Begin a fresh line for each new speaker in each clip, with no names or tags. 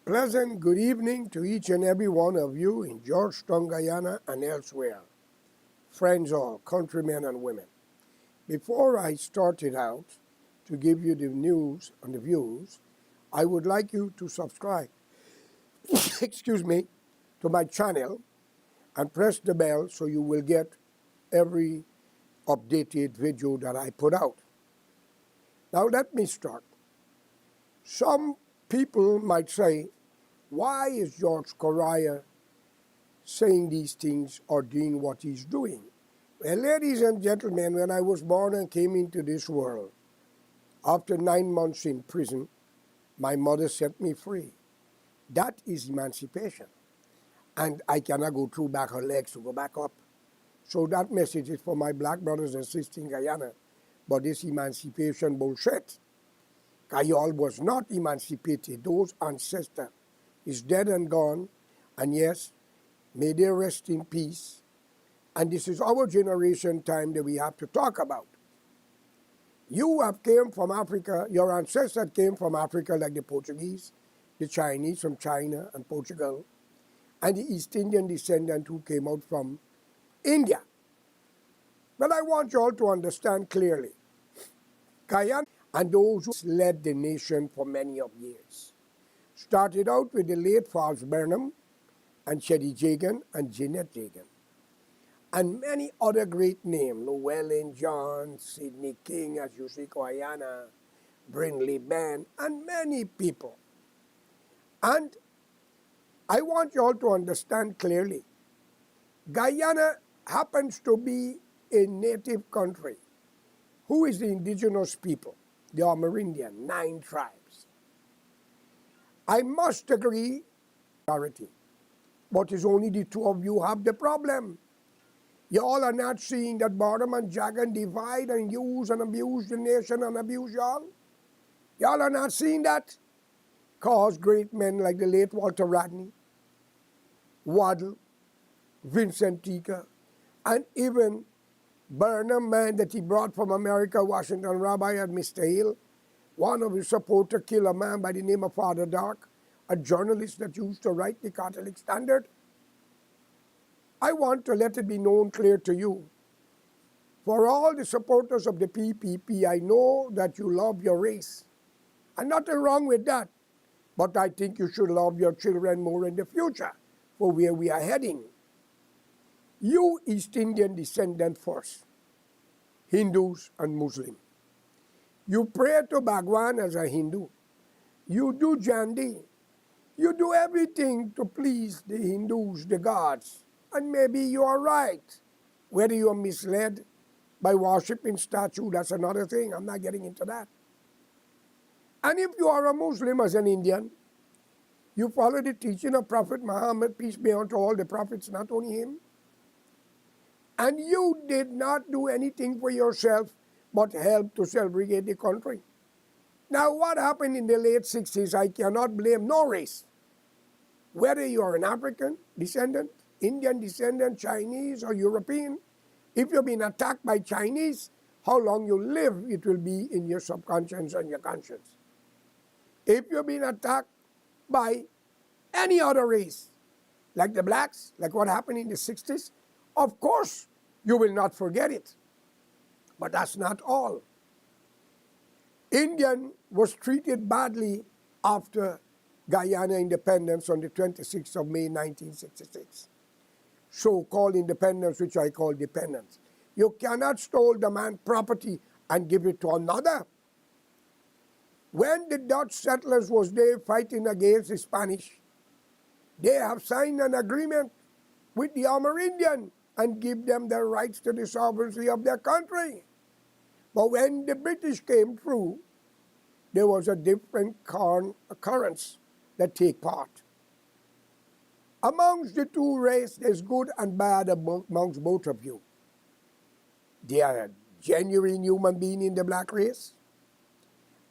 Pleasant good evening to each and every one of you in Georgetown, Guyana, and elsewhere. Friends all, countrymen and women. Before I started out to give you the news and the views, I would like you to subscribe, excuse me, to my channel and press the bell so you will get every updated video that I put out. Now let me start. Some people might say, why is George Correa saying these things or doing what he's doing? Well, ladies and gentlemen, when I was born and came into this world, after 9 months in prison, my mother set me free. That is emancipation. And I cannot go through back her legs to go back up. So that message is for my black brothers and sisters in Guyana. But this emancipation bullshit, Kayol was not emancipated. Those ancestors is dead and gone. And yes, may they rest in peace. And this is our generation time that we have to talk about. You have came from Africa, your ancestors came from Africa like the Portuguese, the Chinese from China and Portugal, and the East Indian descendant who came out from India. But I want you all to understand clearly, Guyana and those who led the nation for many of years. Started out with the late Charles Burnham and Cheddi Jagan and Jeanette Jagan. And many other great names, Llewellyn John, Sidney King, as you see, Guyana, Brindley Ben, and many people. And I want you all to understand clearly, Guyana happens to be a native country. Who is the indigenous people? The Amerindian, 9 tribes. I must agree, but it's only the two of you have the problem. Y'all are not seeing that Burnham and Jagan divide and use and abuse the nation and abuse y'all? Y'all are not seeing that? Cause great men like the late Walter Rodney, Waddell, Vincent Tika, and even Burnham, man that he brought from America, Washington Rabbi and Mr. Hill, one of his supporters killed a man by the name of Father Dark, a journalist that used to write the Catholic Standard. I want to let it be known clear to you. For all the supporters of the PPP, I know that you love your race. And nothing wrong with that. But I think you should love your children more in the future for where we are heading. You East Indian descendant first, Hindus and Muslims. You pray to Bhagwan as a Hindu. You do Jandi. You do everything to please the Hindus, the gods. And maybe you are right. Whether you are misled by worshiping statue, that's another thing. I'm not getting into that. And if you are a Muslim as an Indian, you follow the teaching of Prophet Muhammad, peace be unto all the prophets, not only him. And you did not do anything for yourself but help to segregate the country. Now what happened in the late 60s, I cannot blame no race. Whether you are an African descendant, Indian descendant, Chinese or European, if you've been attacked by Chinese, how long you live, it will be in your subconscious and your conscience. If you've been attacked by any other race, like the blacks, like what happened in the 60s, of course you will not forget it. But that's not all. Indian was treated badly after Guyana independence on the 26th of May 1966. So-called independence, which I call dependence. You cannot steal the man's property and give it to another. When the Dutch settlers was there fighting against the Spanish, they have signed an agreement with the Amerindian and give them the rights to the sovereignty of their country. But when the British came through, there was a different occurrence that take part. Amongst the two races, there's good and bad amongst both of you. There are genuine human beings in the black race.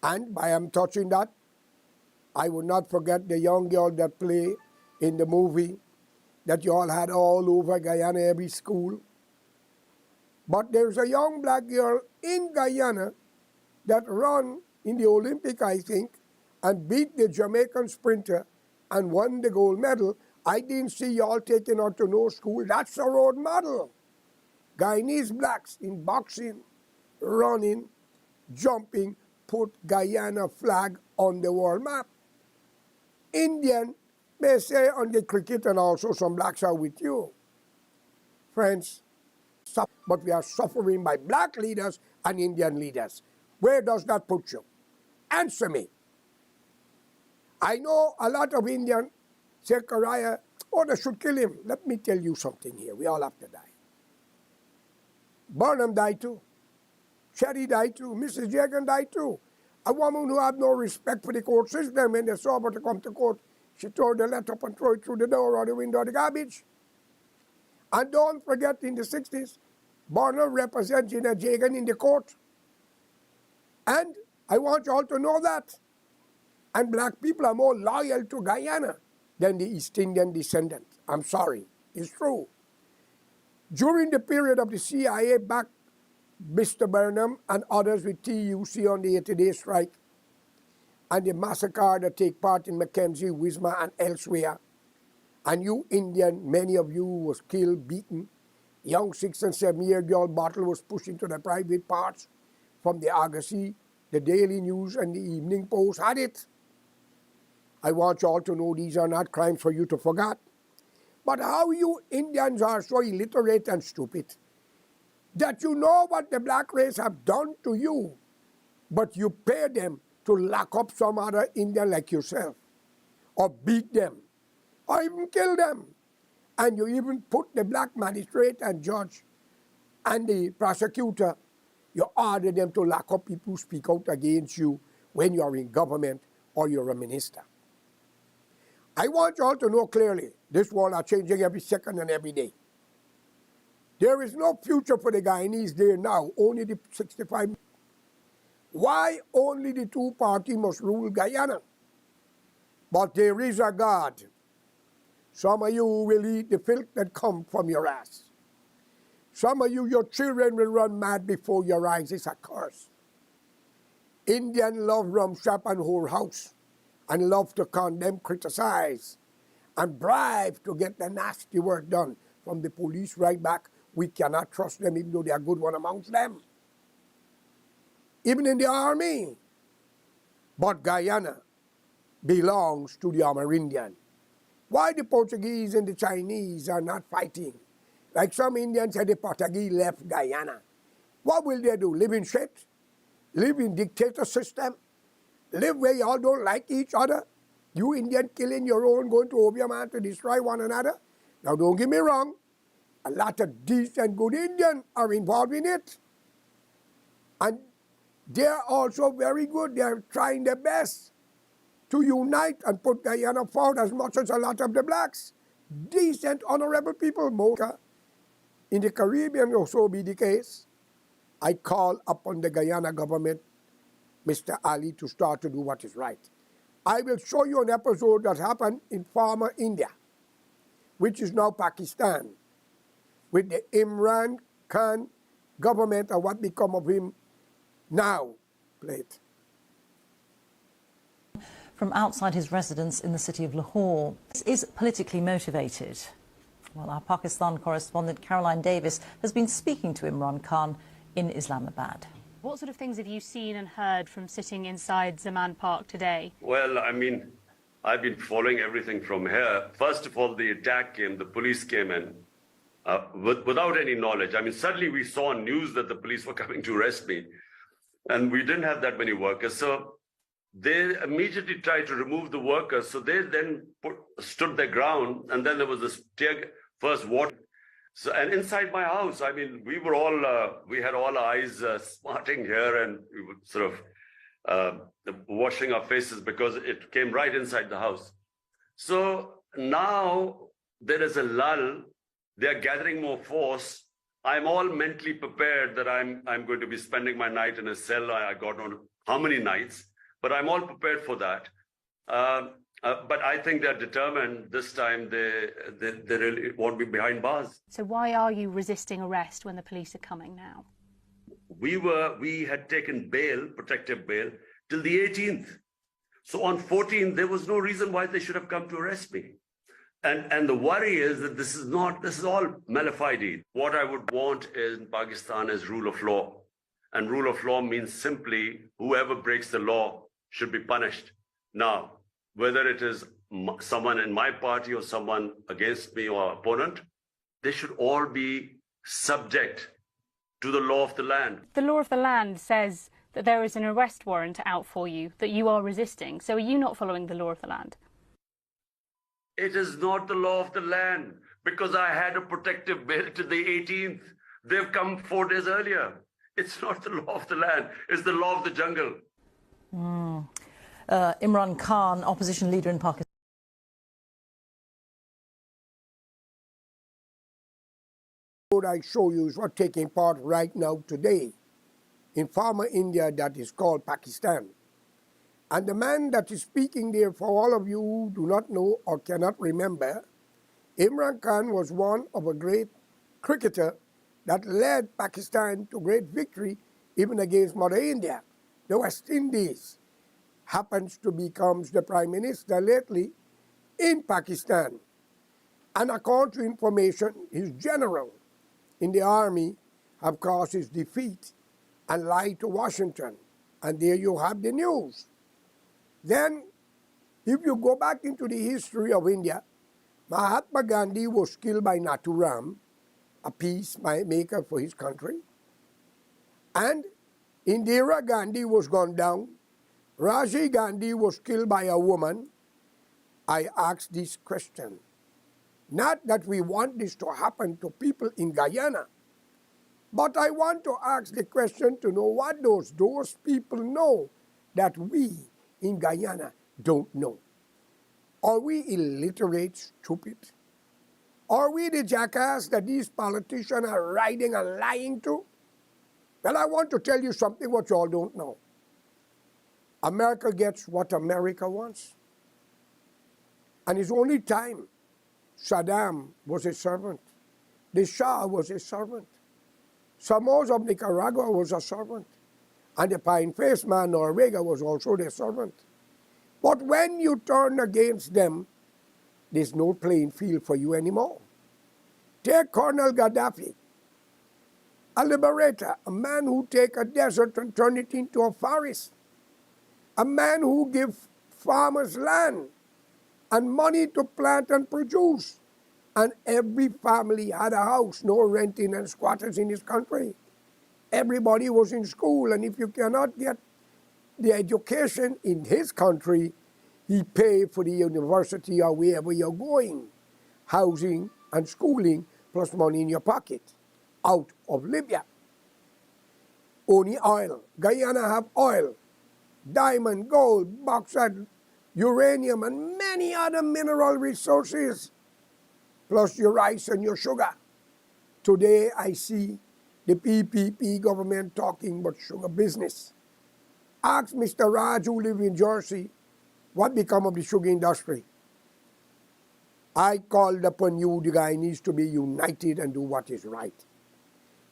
And by I'm touching that, I will not forget the young girl that played in the movie that you all had all over Guyana, every school. But there's a young black girl in Guyana that ran in the Olympic, I think, and beat the Jamaican sprinter and won the gold medal. I didn't see y'all taking her to no school. That's a role model. Guyanese blacks in boxing, running, jumping, put Guyana flag on the world map. Indian may say on the cricket, and also some blacks are with you. Friends, but we are suffering by black leaders and Indian leaders. Where does that put you? Answer me. I know a lot of Indians say, Karaya, oh, they should kill him. Let me tell you something here. We all have to die. Burnham died too. Cherry died too. Mrs. Jagan died too. A woman who had no respect for the court system, when they saw her to come to court, she tore the letter up and threw it through the door or the window of the garbage. And don't forget, in the 60s, Burnham represented Jagan in the court. And I want you all to know that. And black people are more loyal to Guyana than the East Indian descendants. I'm sorry. It's true. During the period of the CIA backed Mr. Burnham and others with TUC on the 80-day strike, and the massacre that take part in Mackenzie, Wisma, and elsewhere, and you Indian, many of you was killed, beaten. Young 6- and 7-year-old bottle was pushed into the private parts from the Argosy. The Daily News and the Evening Post had it. I want you all to know these are not crimes for you to forget. But how you Indians are so illiterate and stupid that you know what the black race have done to you, but you pay them to lock up some other Indian like yourself, or beat them, or even kill them. And you even put the black magistrate and judge and the prosecutor, you order them to lock up people who speak out against you when you are in government or you're a minister. I want you all to know clearly, this world are changing every second and every day. There is no future for the Guyanese there now, only the 65. Why only the two parties must rule Guyana? But there is a God. Some of you will eat the filth that come from your ass. Some of you, your children will run mad before your eyes. It's a curse. Indian love rum shop and whorehouse, and love to condemn, criticize, and bribe to get the nasty work done. From the police right back, we cannot trust them even though they are good one amongst them. Even in the army. But Guyana belongs to the Amerindian. Why the Portuguese and the Chinese are not fighting? Like some Indians said, the Portuguese left Guyana. What will they do? Live in shit? Live in dictator system? Live where y'all don't like each other? You Indian killing your own, going to Obeah to destroy one another? Now don't get me wrong. A lot of decent good Indians are involved in it. And they're also very good. They're trying their best to unite and put Guyana forward as much as a lot of the blacks. Decent, honorable people. Mocha. In the Caribbean also be the case. I call upon the Guyana government, Mr. Ali, to start to do what is right. I will show you an episode that happened in former India, which is now Pakistan, with the Imran Khan government and what become of him now. Play it.
From outside his residence in the city of Lahore. This is politically motivated. Well, our Pakistan correspondent Caroline Davis has been speaking to Imran Khan in Islamabad.
What sort of things have you seen and heard from sitting inside Zaman Park today?
Well, I mean, I've been following everything from here. First of all, the attack came, the police came in without any knowledge. I mean, suddenly we saw on news that the police were coming to arrest me, and we didn't have that many workers. So they immediately tried to remove the workers. So they then stood their ground, and then there was this first water. So, and inside my house, I mean, we were all, we had all our eyes smarting here, and we were sort of washing our faces because it came right inside the house. So now there is a lull. They're gathering more force. I'm all mentally prepared that I'm going to be spending my night in a cell. I got on how many nights, but I'm all prepared for that. But I think they're determined this time. They really won't be behind bars.
So why are you resisting arrest when the police are coming now?
We had taken bail, protective bail, till the 18th. So on 14, there was no reason why they should have come to arrest me. And the worry is that this is all malafide. What I would want in Pakistan is rule of law. And rule of law means simply whoever breaks the law should be punished. Now, whether it is someone in my party or someone against me or opponent, they should all be subject to the law of the land.
The law of the land says that there is an arrest warrant out for you, that you are resisting. So are you not following the law of the land?
It is not the law of the land because I had a protective bill to the 18th. They've come 4 days earlier. It's not the law of the land. It's the law of the jungle.
Imran Khan, opposition leader in Pakistan.
What I show you is what's taking part right now today in former India that is called Pakistan. And the man that is speaking there, for all of you who do not know or cannot remember, Imran Khan was one of a great cricketer that led Pakistan to great victory even against Mother India. The West Indies happens to become the Prime Minister lately in Pakistan. And according to information, his general in the army have caused his defeat and lied to Washington. And there you have the news. Then, if you go back into the history of India, Mahatma Gandhi was killed by Nathuram, a peacemaker for his country. And Indira Gandhi was gunned down. Rajiv Gandhi was killed by a woman. I ask this question. Not that we want this to happen to people in Guyana, but I want to ask the question to know what those people know that we in Guyana don't know. Are we illiterate, stupid? Are we the jackass that these politicians are riding and lying to? Well, I want to tell you something what you all don't know. America gets what America wants. And it's only time Saddam was a servant. The Shah was a servant. Somoza of Nicaragua was a servant. And the pine-faced man, Noriega, was also their servant. But when you turn against them, there's no playing field for you anymore. Take Colonel Gaddafi, a liberator, a man who take a desert and turn it into a forest, a man who give farmers land and money to plant and produce. And every family had a house, no renting and squatters in this country. Everybody was in school, and if you cannot get the education in his country, he paid for the university or wherever you're going. Housing and schooling, plus money in your pocket, out of Libya. Only oil. Guyana have oil, diamond, gold, bauxite, uranium, and many other mineral resources, plus your rice and your sugar. Today I see the PPP government talking about sugar business. Ask Mr. Raj, who lives in Jersey, what become of the sugar industry. I called upon you, the guy needs to be united and do what is right.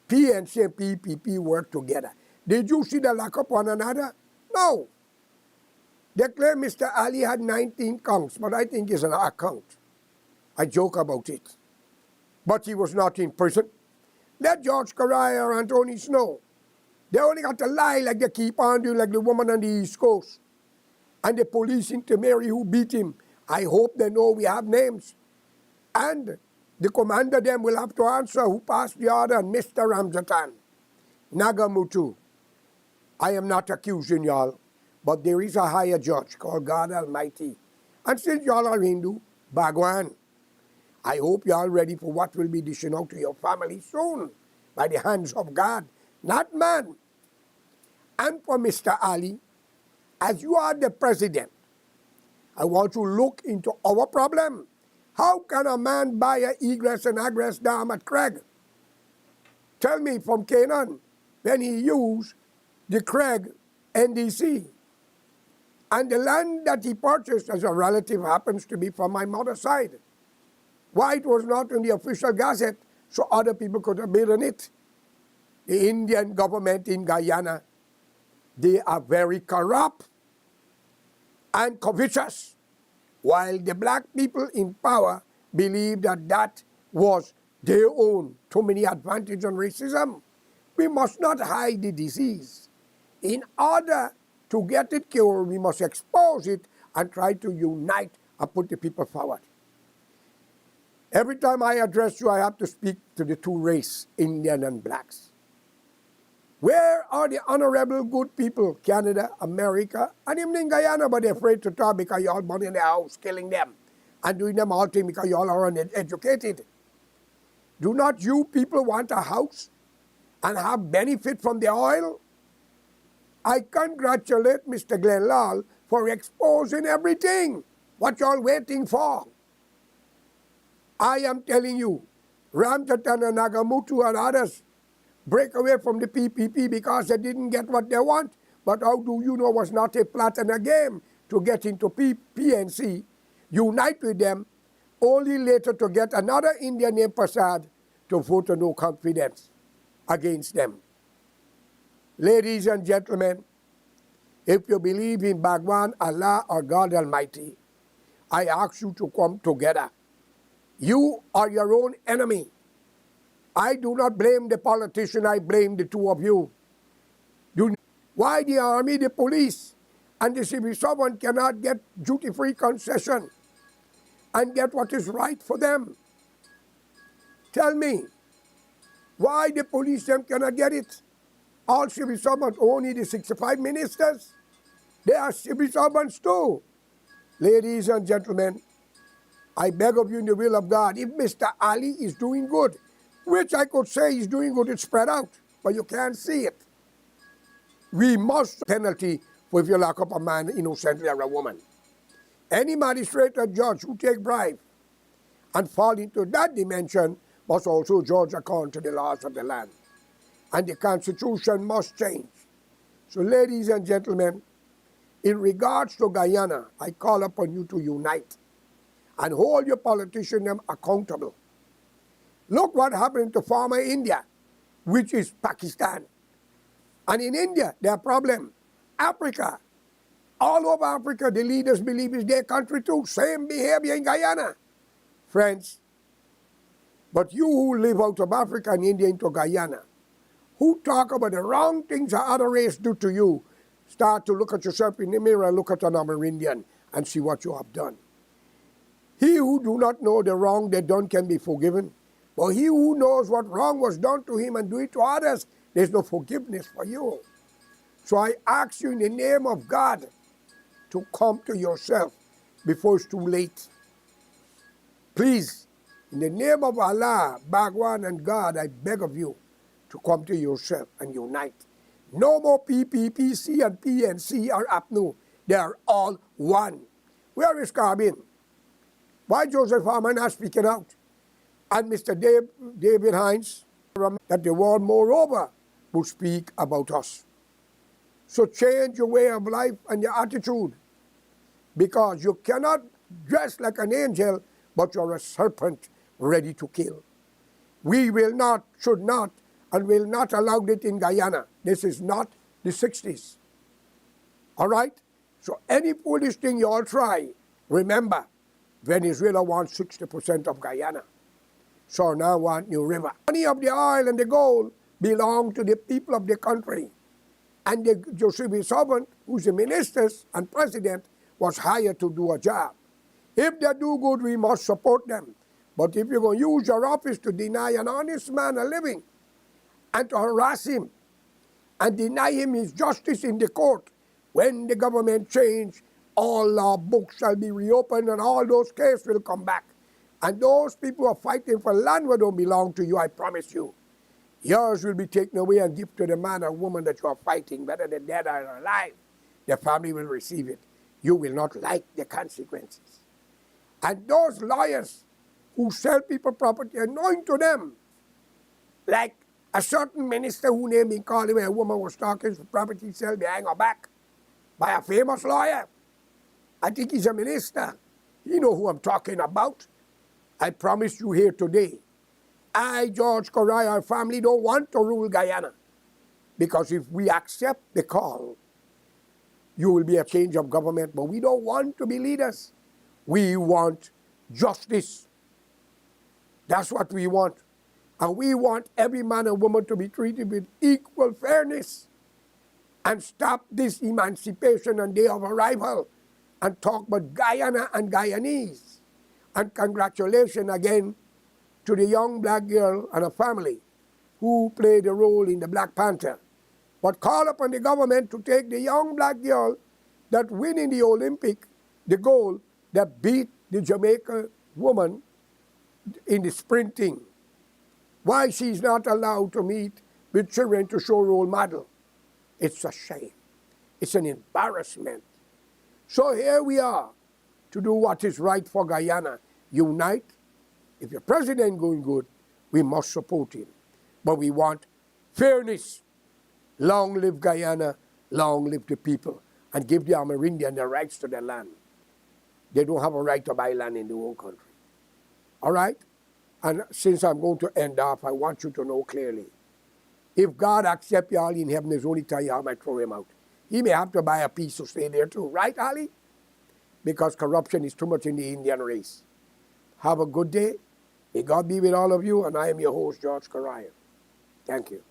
PNC and PPP work together. Did you see the lock up one another? No. They claim Mr. Ali had 19 counts, but I think it's an account. I joke about it. But he was not in prison. Let George Correa or Anthony Snow. They only got to lie like they keep on doing, like the woman on the East Coast. And the police in Temeri who beat him. I hope they know we have names. And the commander them will have to answer who passed the order, Mr. Ramzatan, Nagamutu. I am not accusing y'all, but there is a higher judge called God Almighty. And since y'all are Hindu, Bhagwan, I hope y'all ready for what will be dishing out to your family soon by the hands of God, not man. And for Mr. Ali, as you are the president, I want to look into our problem. How can a man buy an egress and egress dam at Craig? Tell me from Canaan, when he used the Craig NDC. And the land that he purchased as a relative happens to be from my mother's side. Why it was not in the official gazette so other people could have bid on it? The Indian government in Guyana, they are very corrupt. and covetous, while the black people in power believe that that was their own. Too many advantages on racism. We must not hide the disease. In order to get it cured, we must expose it and try to unite and put the people forward. Every time I address you, I have to speak to the two races, Indian and blacks. Where are the honorable good people, Canada, America, and even in Guyana, but they're afraid to talk because you all born in the house, killing them, and doing them all things because you all are uneducated. Do not you people want a house and have benefit from the oil? I congratulate Mr. Glenn Lal for exposing everything. What y'all waiting for? I am telling you, Ramjatan and Nagamutu and others break away from the PPP because they didn't get what they want. But how do you know it was not a plot and a game to get into PNC, unite with them, only later to get another Indian named Prasad to vote no confidence against them. Ladies and gentlemen, if you believe in Bhagwan, Allah, or God Almighty, I ask you to come together. You are your own enemy. I do not blame the politician, I blame the two of you. Why the army, the police, and the civil servant cannot get duty-free concession and get what is right for them? Tell me, why the police them cannot get it? All civil servants, only the 65 ministers, they are civil servants too. Ladies and gentlemen, I beg of you in the will of God, if Mr. Ali is doing good, which I could say he's doing good, it's spread out, but you can't see it. We must penalty for if you lock up a man innocently or a woman. Any magistrate or judge who take bribe and fall into that dimension must also judge according to the laws of the land. And the Constitution must change. So ladies and gentlemen, in regards to Guyana, I call upon you to unite and hold your politicians accountable. Look what happened to former India, which is Pakistan. And in India, there are problems. Africa, all over Africa, the leaders believe it's their country too. Same behavior in Guyana. Friends, but you who live out of Africa and India into Guyana, who talk about the wrong things that other race do to you, start to look at yourself in the mirror and look at another Indian and see what you have done. He who do not know the wrong they done can be forgiven. But he who knows what wrong was done to him and do it to others, there's no forgiveness for you. So I ask you in the name of God to come to yourself before it's too late. Please, in the name of Allah, Bhagwan and God, I beg of you to come to yourself and unite. No more PPPC and PNC or APNU. They are all one. Where is Carbin? Why Joseph Harman not speaking out? And Mr. David Hines, that the world moreover will speak about us. So change your way of life and your attitude, because you cannot dress like an angel, but you're a serpent ready to kill. We will not, should not, and will not allow it in Guyana. This is not the 60s. All right? So any foolish thing you all try, remember, Venezuela wants 60% of Guyana. So now want New River. Money of the oil and the gold belong to the people of the country. And the civil servant, who's the ministers and president, was hired to do a job. If they do good, we must support them. But if you're going to use your office to deny an honest man a living and to harass him and deny him his justice in the court, when the government change, all our books shall be reopened and all those cases will come back. And those people who are fighting for land where don't belong to you, I promise you, yours will be taken away and given to the man or woman that you are fighting, whether they're dead or alive. Their family will receive it. You will not like the consequences. And those lawyers who sell people property, anoint to them, like a certain minister who named in Cali where a woman was talking for property sale behind her back by a famous lawyer. I think he's a minister. You know who I'm talking about. I promise you here today, I, George Coray, our family don't want to rule Guyana. Because if we accept the call, you will be a change of government. But we don't want to be leaders. We want justice. That's what we want. And we want every man and woman to be treated with equal fairness. And stop this emancipation on day of arrival and talk about Guyana and Guyanese. And congratulations again to the young black girl and her family who played a role in the Black Panther. But call upon the government to take the young black girl that win in the Olympic, the gold, that beat the Jamaican woman in the sprinting. Why she's not allowed to meet with children to show role model. It's a shame. It's an embarrassment. So here we are to do what is right for Guyana. Unite. If your president going good, we must support him. But we want fairness. Long live Guyana, long live the people. And give the Amerindian the rights to their land. They don't have a right to buy land in the whole country. All right? And since I'm going to end off, I want you to know clearly. If God accepts you all in heaven, there's only time you might throw him out. He may have to buy a piece to stay there too. Right, Ali? Because corruption is too much in the Indian race. Have a good day. May God be with all of you. And I am your host, George Correa. Thank you.